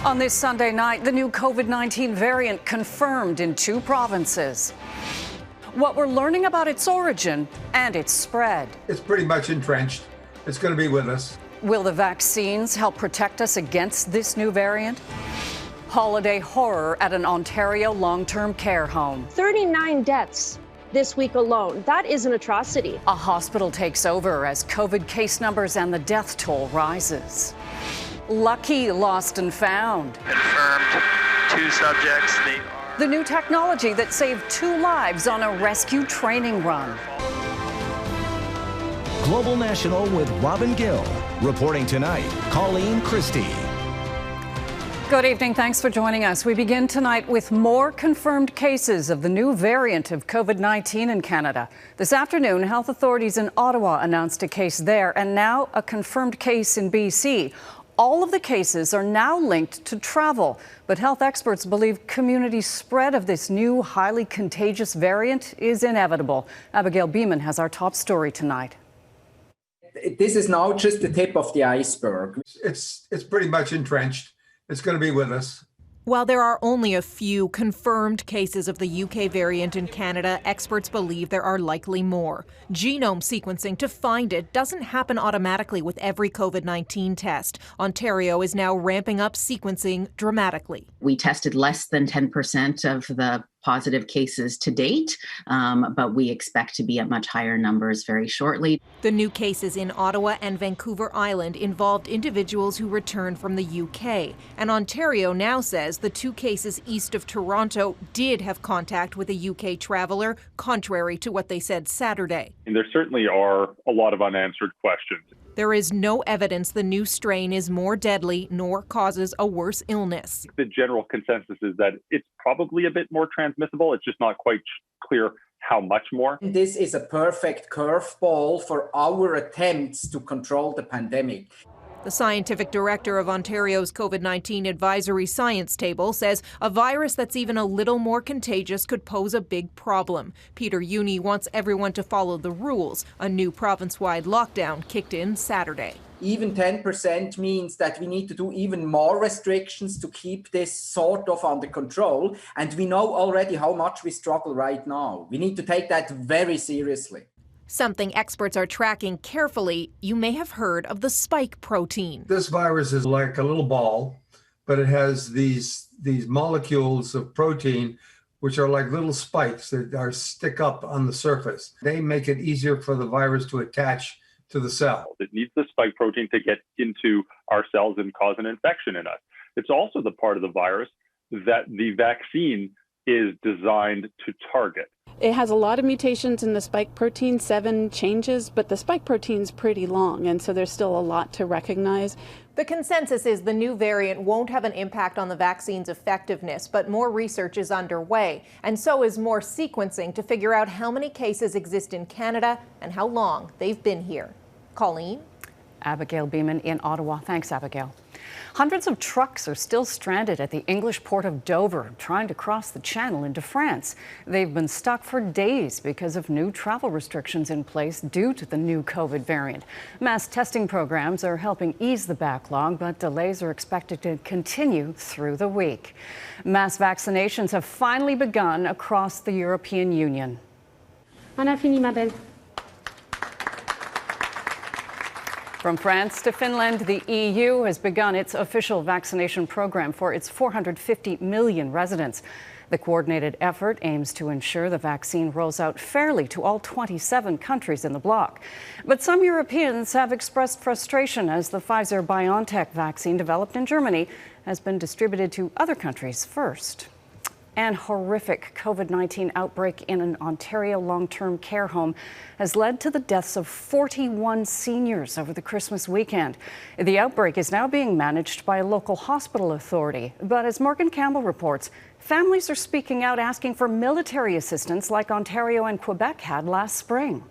On this Sunday night, the new COVID-19 variant confirmed in 2 provinces. What we're learning about its origin and its spread. It's pretty much entrenched. It's going to be with us. Will the vaccines help protect us against this new variant? Holiday horror at an Ontario long-term care home. 39 deaths this week alone. That is an atrocity. A hospital takes over as COVID case numbers and the death toll rises. Lucky lost and found. Confirmed 2 subjects. The new technology that saved 2 lives on a rescue training run. Global National with Robin Gill. Reporting tonight, Colleen Christie. Good evening. Thanks for joining us. We begin tonight with more confirmed cases of the new variant of COVID-19 in Canada. This afternoon, health authorities in Ottawa announced a case there and now a confirmed case in BC. All of the cases are now linked to travel, but health experts believe community spread of this new highly contagious variant is inevitable. Abigail Bimman has our top story tonight. This is now just the tip of the iceberg. It's pretty much entrenched. It's going to be with us. While there are only a few confirmed cases of the UK variant in Canada, experts believe there are likely more. Genome sequencing to find it doesn't happen automatically with every COVID-19 test. Ontario is now ramping up sequencing dramatically. We tested less than 10% of the positive cases to date, but we expect to be at much higher numbers very shortly. The new cases in Ottawa and Vancouver Island involved individuals who returned from the UK. And Ontario now says the 2 cases east of Toronto did have contact with a UK traveler, contrary to what they said Saturday. And there certainly are a lot of unanswered questions. There is no evidence the new strain is more deadly nor causes a worse illness. The general consensus is that it's probably a bit more transmissible. It's just not quite clear how much more. This is a perfect curveball for our attempts to control the pandemic. The scientific director of Ontario's COVID-19 Advisory Science Table says a virus that's even a little more contagious could pose a big problem. Peter Uni wants everyone to follow the rules. A new province-wide lockdown kicked in Saturday. Even 10% means that we need to do even more restrictions to keep this sort of under control. And we know already how much we struggle right now. We need to take that very seriously. Something experts are tracking carefully. You may have heard of the spike protein. This virus is like a little ball, but it has these molecules of protein which are like little spikes that stick up on the surface. They make it easier for the virus to attach to the cell. It needs the spike protein to get into our cells and cause an infection in us. It's also the part of the virus that the vaccine is designed to target. It has a lot of mutations in the spike protein, 7 changes, but the spike protein's pretty long, and so there's still a lot to recognize. The consensus is the new variant won't have an impact on the vaccine's effectiveness, but more research is underway, and so is more sequencing to figure out how many cases exist in Canada and how long they've been here. Colleen? Abigail Bimman in Ottawa. Thanks, Abigail. Hundreds of trucks are still stranded at the English port of Dover, trying to cross the channel into France. They've been stuck for days because of new travel restrictions in place due to the new COVID variant. Mass testing programs are helping ease the backlog, but delays are expected to continue through the week. Mass vaccinations have finally begun across the European Union. On a fini, ma belle. From France to Finland, the EU has begun its official vaccination program for its 450 million residents. The coordinated effort aims to ensure the vaccine rolls out fairly to all 27 countries in the bloc. But some Europeans have expressed frustration as the Pfizer-BioNTech vaccine developed in Germany has been distributed to other countries first. An horrific COVID-19 outbreak in an Ontario long-term care home has led to the deaths of 41 seniors over the Christmas weekend. The outbreak is now being managed by a local hospital authority. But as Morganne Campbell reports, families are speaking out asking for military assistance like Ontario and Quebec had last spring.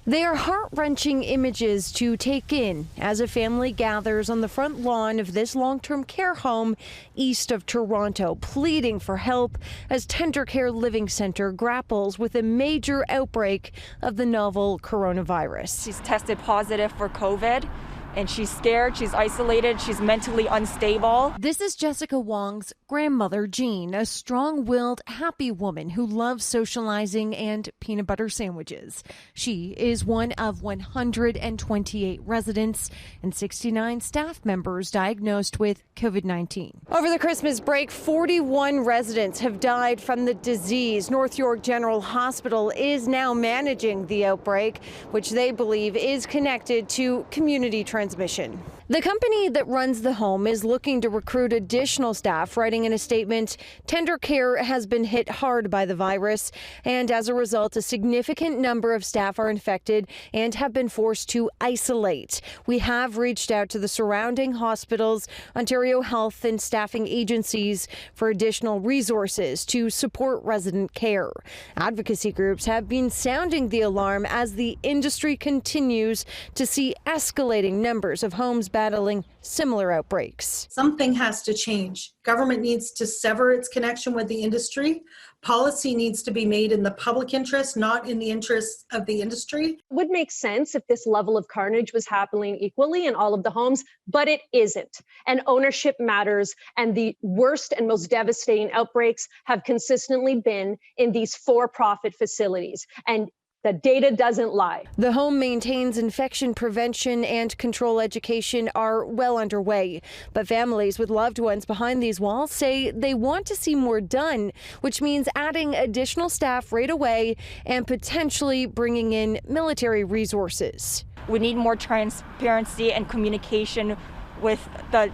They are heart-wrenching images to take in as a family gathers on the front lawn of this long-term care home east of Toronto, pleading for help as Tender Care Living Centre grapples with a major outbreak of the novel coronavirus. She's tested positive for COVID, and she's scared, she's isolated, she's mentally unstable. This is Jessica Wong's grandmother, Jean, a strong-willed, happy woman who loves socializing and peanut butter sandwiches. She is one of 128 residents and 69 staff members diagnosed with COVID-19. Over the Christmas break, 41 residents have died from the disease. North York General Hospital is now managing the outbreak, which they believe is connected to community transmission. The company that runs the home is looking to recruit additional staff, writing in a statement, Tender Care has been hit hard by the virus, and as a result, a significant number of staff are infected and have been forced to isolate. We have reached out to the surrounding hospitals, Ontario Health and staffing agencies for additional resources to support resident care. Advocacy groups have been sounding the alarm as the industry continues to see escalating numbers of homes battling similar outbreaks. Something has to change. Government needs to sever its connection with the industry. Policy needs to be made in the public interest, not in the interests of the industry. It would make sense if this level of carnage was happening equally in all of the homes, but it isn't. And ownership matters. And the worst and most devastating outbreaks have consistently been in these for-profit facilities. And the data doesn't lie. The home maintains infection prevention and control education are well underway. But families with loved ones behind these walls say they want to see more done, which means adding additional staff right away and potentially bringing in military resources. We need more transparency and communication with the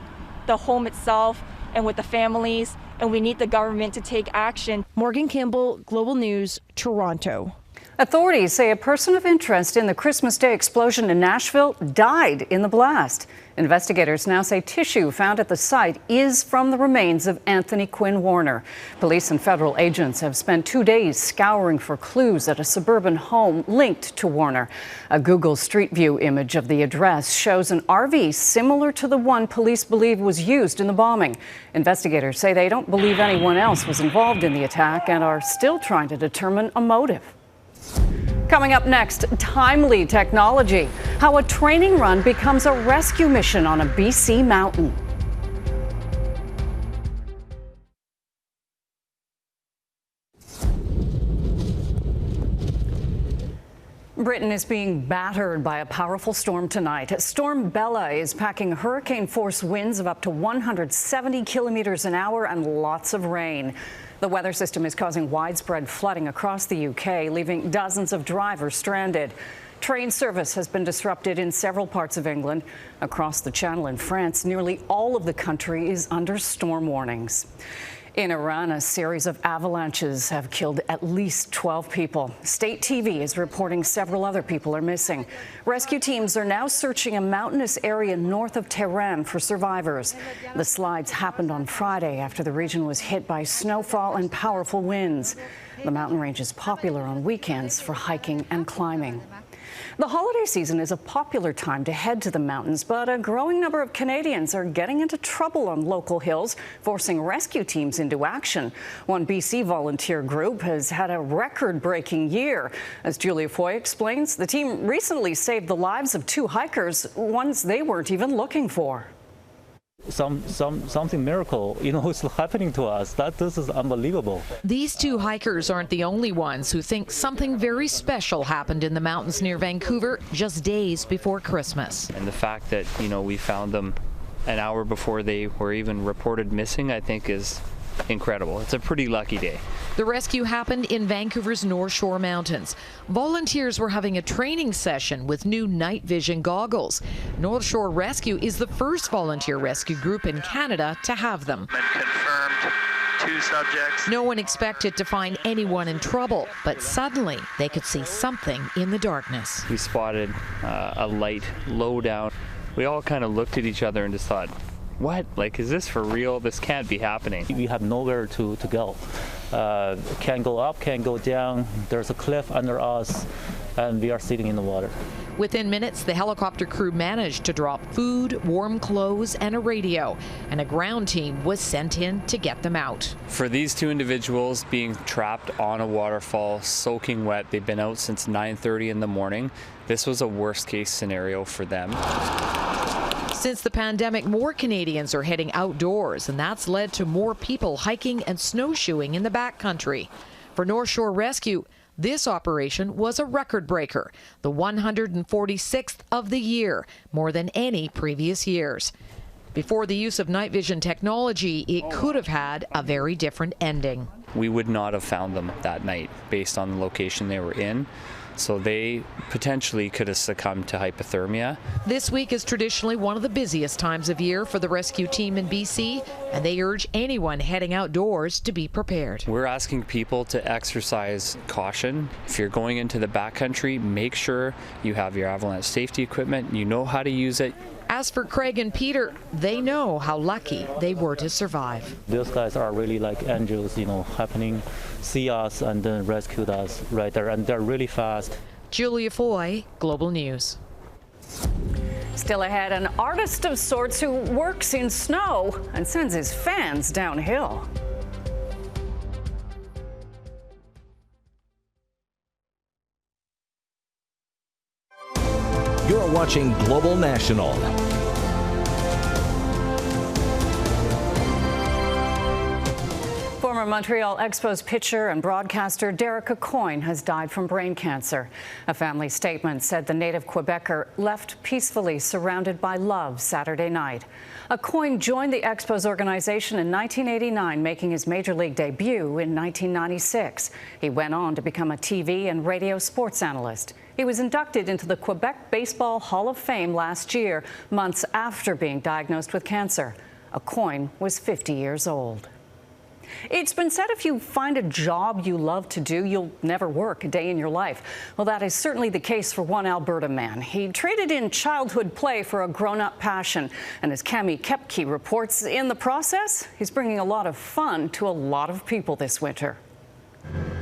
home itself and with the families, and we need the government to take action. Morganne Campbell, Global News, Toronto. Authorities say a person of interest in the Christmas Day explosion in Nashville died in the blast. Investigators now say tissue found at the site is from the remains of Anthony Quinn Warner. Police and federal agents have spent 2 days scouring for clues at a suburban home linked to Warner. A Google Street View image of the address shows an RV similar to the one police believe was used in the bombing. Investigators say they don't believe anyone else was involved in the attack and are still trying to determine a motive. Coming up next, timely technology, how a training run becomes a rescue mission on a BC mountain. Britain is being battered by a powerful storm tonight. Storm Bella is packing hurricane-force winds of up to 170 kilometers an hour and lots of rain. The weather system is causing widespread flooding across the UK, leaving dozens of drivers stranded. Train service has been disrupted in several parts of England. Across the Channel in France, nearly all of the country is under storm warnings. In Iran, a series of avalanches have killed at least 12 people. State TV is reporting several other people are missing. Rescue teams are now searching a mountainous area north of Tehran for survivors. The slides happened on Friday after the region was hit by snowfall and powerful winds. The mountain range is popular on weekends for hiking and climbing. The holiday season is a popular time to head to the mountains, but a growing number of Canadians are getting into trouble on local hills, forcing rescue teams into action. One BC volunteer group has had a record-breaking year. As Julia Foy explains, the team recently saved the lives of 2 hikers, ones they weren't even looking for. Something miracle, is happening to us. This is unbelievable. These 2 hikers aren't the only ones who think something very special happened in the mountains near Vancouver just days before Christmas. And the fact that, we found them an hour before they were even reported missing, I think is incredible. It's a pretty lucky day. The rescue happened in Vancouver's North Shore Mountains. Volunteers were having a training session with new night vision goggles. North Shore Rescue is the first volunteer rescue group in Canada to have them. Confirmed 2 subjects. No one expected to find anyone in trouble, but suddenly they could see something in the darkness. We spotted a light low down. We all kind of looked at each other and just thought, what? Is this for real? This can't be happening. We have nowhere to go. Can't go up, can't go down. There's a cliff under us, and we are sitting in the water. Within minutes, the helicopter crew managed to drop food, warm clothes, and a radio, and a ground team was sent in to get them out. For these 2 individuals being trapped on a waterfall, soaking wet, they've been out since 9:30 in the morning. This was a worst-case scenario for them. Since the pandemic, more Canadians are heading outdoors, and that's led to more people hiking and snowshoeing in the backcountry. For North Shore Rescue, this operation was a record breaker, the 146th of the year, more than any previous years. Before the use of night vision technology, it could have had a very different ending. We would not have found them that night based on the location they were in. So they potentially could have succumbed to hypothermia. This week is traditionally one of the busiest times of year for the rescue team in BC, and they urge anyone heading outdoors to be prepared. We're asking people to exercise caution. If you're going into the backcountry, make sure you have your avalanche safety equipment, you know how to use it. As for Craig and Peter, they know how lucky they were to survive. Those guys are really like angels, happening, see us and then rescued us right there, and they're really fast. Julia Foy, Global News. Still ahead, an artist of sorts who works in snow and sends his fans downhill. You're watching Global National. Former Montreal Expos pitcher and broadcaster Derek Aucoin has died from brain cancer. A family statement said the native Quebecer left peacefully surrounded by love Saturday night. Aucoin joined the Expos organization in 1989, making his major league debut in 1996. He went on to become a TV and radio sports analyst. He was inducted into the Quebec Baseball Hall of Fame last year, months after being diagnosed with cancer. Aucoin was 50 years old. It's been said if you find a job you love to do, you'll never work a day in your life. Well, that is certainly the case for one Alberta man. He traded in childhood play for a grown-up passion. And as Cami Kepke reports, in the process, he's bringing a lot of fun to a lot of people this winter.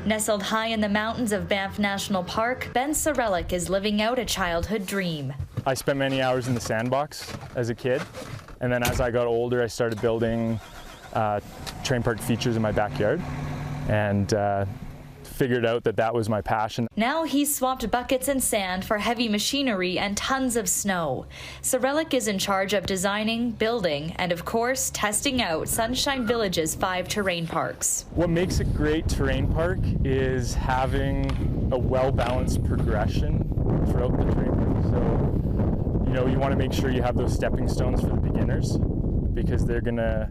Nestled high in the mountains of Banff National Park, Ben Sarelic is living out a childhood dream. I spent many hours in the sandbox as a kid, and then as I got older, I started building train park features in my backyard, and figured out that that was my passion. Now he's swapped buckets and sand for heavy machinery and tons of snow. Sarelic is in charge of designing, building, and of course, testing out Sunshine Village's 5 terrain parks. What makes a great terrain park is having a well-balanced progression throughout the terrain park. So, you want to make sure you have those stepping stones for the beginners, because they're going to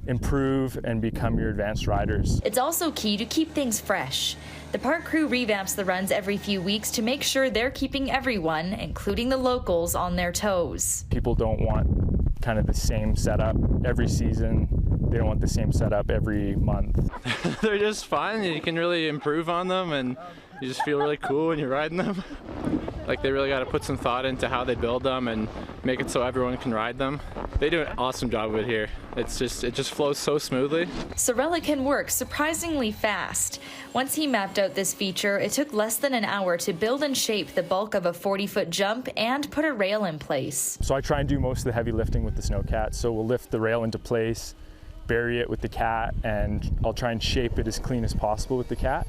improve and become your advanced riders. It's also key to keep things fresh. The park crew revamps the runs every few weeks to make sure they're keeping everyone, including the locals, on their toes. People don't want kind of the same setup every season. They don't want the same setup every month. They're just fun. You can really improve on them, and you just feel really cool when you're riding them. Like, they really got to put some thought into how they build them and make it so everyone can ride them. They do an awesome job of it here. It just flows so smoothly. Sarelic can work surprisingly fast. Once he mapped out this feature, it took less than an hour to build and shape the bulk of a 40-foot jump and put a rail in place. So I try and do most of the heavy lifting with the snowcat. So we'll lift the rail into place, bury it with the cat, and I'll try and shape it as clean as possible with the cat.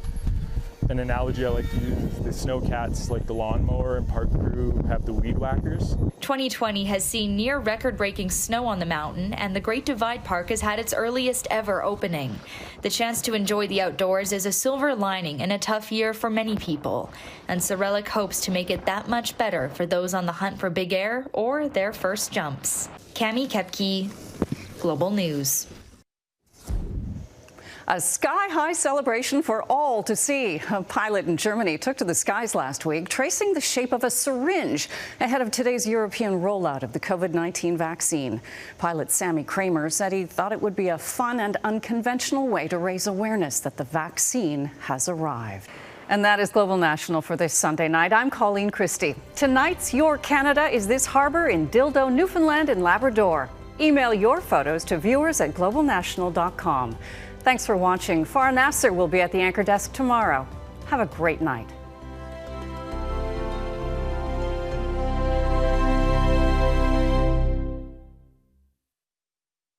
An analogy I like to use is the snowcats, like the lawnmower and park crew have the weed whackers. 2020 has seen near record-breaking snow on the mountain, and the Great Divide Park has had its earliest ever opening. The chance to enjoy the outdoors is a silver lining in a tough year for many people, and Sarelic hopes to make it that much better for those on the hunt for big air or their first jumps. Cami Kepke, Global News. A sky-high celebration for all to see. A pilot in Germany took to the skies last week, tracing the shape of a syringe ahead of today's European rollout of the COVID-19 vaccine. Pilot Sammy Kramer said he thought it would be a fun and unconventional way to raise awareness that the vaccine has arrived. And that is Global National for this Sunday night. I'm Colleen Christie. Tonight's Your Canada is this harbor in Dildo, Newfoundland and Labrador. Email your photos to viewers@globalnational.com. Thanks for watching. Farah Nasser will be at the anchor desk tomorrow. Have a great night.